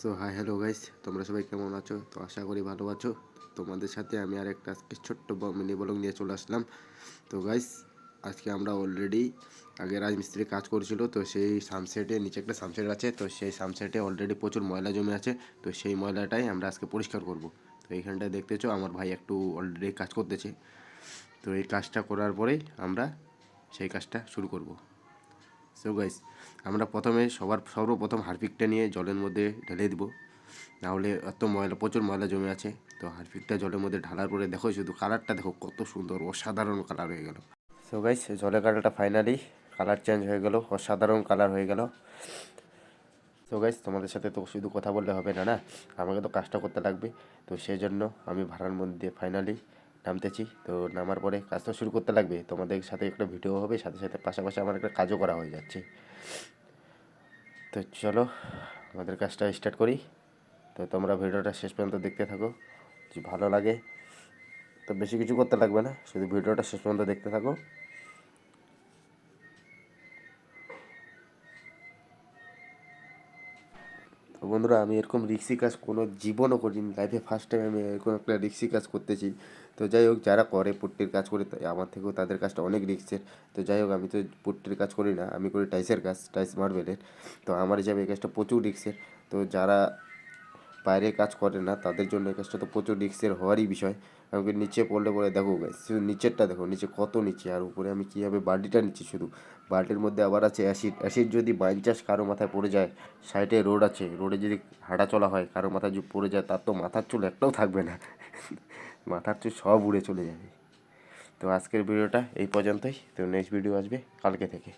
So hi hello guys, তোমরা সবাই কেমন আছো? তো আশা করি ভালো আছো। তোমাদের সাথে আমি আর একটা আজকে ছোট্ট মিনি ব্লগ নিয়ে চলে আসলাম। তো গাইস, আজকে আমরা অলরেডি আগে রাজমিস্ত্রি কাজ করছিল, তো সেই সানসেটে নিচে একটা সানসেট আছে, তো সেই সানসেটে অলরেডি প্রচুর ময়লা জমে আছে। তো সেই ময়লাটাই আমরা আজকে পরিষ্কার করব। তো এইখানটায় দেখতেছো আমার ভাই একটু অলরেডি কাজ করতেছে। তো এই কাজটা করার পরেই আমরা সেই কাজটা শুরু করব। সো গাইস, আমরা প্রথমে সর্বপ্রথম হারপিকটা নিয়ে জলের মধ্যে ঢেলে দিব, নাহলে এত ময়লা, প্রচুর ময়লা জমে আছে। তো হারপিকটা জলের মধ্যে ঢালার পরে দেখো, শুধু কালারটা দেখো কত সুন্দর, অসাধারণ কালার হয়ে গেল। সো গাইস, জলের কালারটা ফাইনালি কালার চেঞ্জ হয়ে গেল, অসাধারণ কালার হয়ে গেল। সো গাইস, তোমাদের সাথে তো শুধু কথা বললে হবে না, আমাকে তো কাজটা করতে লাগবে। তো সেই জন্য আমি ভাড়ার মধ্যে ফাইনালি নামতেছি। তো নামার পরে কাজটা শুরু করতে লাগবে, তোমাদের সাথে একটা ভিডিও হবে, সাথে সাথে পাশাপাশি আমার একটা কাজও করা হয়ে যাচ্ছে। তো চলো আমাদের কাজটা স্টার্ট করি। তো তোমরা ভিডিওটা শেষ পর্যন্ত দেখতে থাকো, যদি ভালো লাগে তো বেশি কিছু করতে লাগবে না, শুধু ভিডিওটা শেষ পর্যন্ত দেখতে থাকো। তো বন্ধুরা, আমি এরকম রিক্সি কাজ কোনো জীবনও করিনি, লাইফে ফার্স্ট টাইম আমি এরকম একটা রিক্সি কাজ করতেছি। তো যাই হোক, যারা করে পুট্টির কাজ করে আমার থেকেও তাদের কাজটা অনেক রিক্সের। তো যাই হোক, আমি তো পুট্টির কাজ করি না, আমি করি টাইসের কাজ, টাইস মার্বেলের। তো আমার হিসাবে এই কাজটা প্রচুর রিক্সের। তো যারা বাইরে কাজ করে না তাদের জন্য এই কাজটা তো প্রচুর রিস্কের হওয়ারই বিষয়। আমাকে নিচে পড়লে পরে দেখো গাইস, শুধু নিচেরটা দেখো, নিচে কত নিচে, আর উপরে আমি কীভাবে বাল্টিটা নিচ্ছি শুধু। বাল্টির মধ্যে আবার আছে অ্যাসিড। অ্যাসিড যদি বাই চান্স কারো মাথায় পড়ে যায়, সাইডে রোড আছে, রোডে যদি হাঁটা চলা হয়, কারো মাথায় যদি পড়ে যায়, তার তো মাথার চুল একটাও থাকবে না, মাথার চুল সব উড়ে চলে যাবে। তো আজকের ভিডিওটা এই পর্যন্তই। তো নেক্সট ভিডিও আসবে কালকে থেকে।